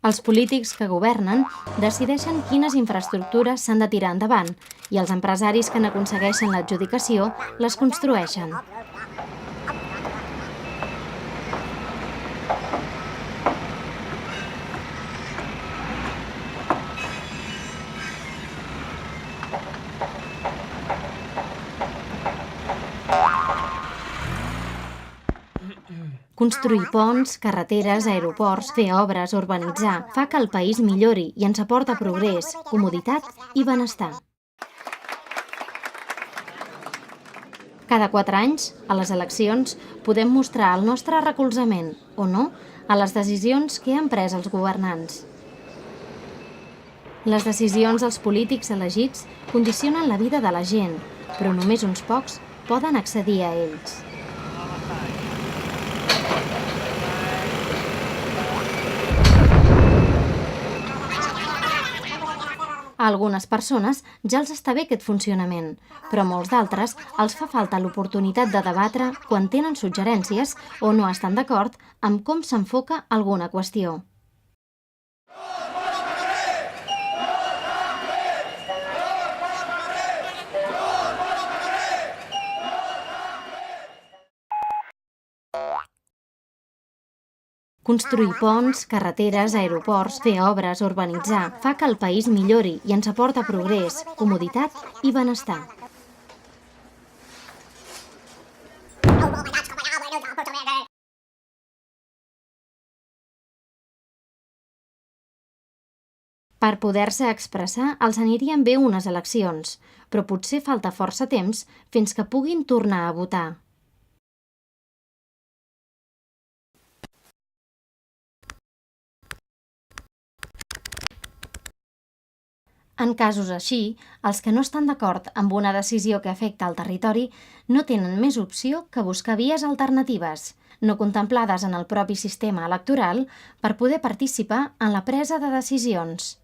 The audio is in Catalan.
Els polítics que governen decideixen quines infraestructures s'han de tirar endavant i els empresaris que n'aconsegueixen l'adjudicació les construeixen. Construir ponts, carreteres, aeroports, fer obres, urbanitzar, fa que el país millori i ens aporta progrés, comoditat i benestar. Cada 4 anys, a les eleccions, podem mostrar el nostre recolzament, o no, a les decisions que han pres els governants. Les decisions dels polítics elegits condicionen la vida de la gent, però només uns pocs poden accedir a ells. A algunes persones ja els està bé aquest funcionament, però a molts d'altres els fa falta l'oportunitat de debatre quan tenen suggerències o no estan d'acord amb com s'enfoca alguna qüestió. Construir ponts, carreteres, aeroports, fer obres, urbanitzar, fa que el país millori i ens aporta progrés, comoditat i benestar. Per poder-se expressar, els anirien bé unes eleccions, però potser falta força temps fins que puguin tornar a votar. En casos així, els que no estan d'acord amb una decisió que afecta el territori no tenen més opció que buscar vies alternatives, no contemplades en el propi sistema electoral, per poder participar en la presa de decisions.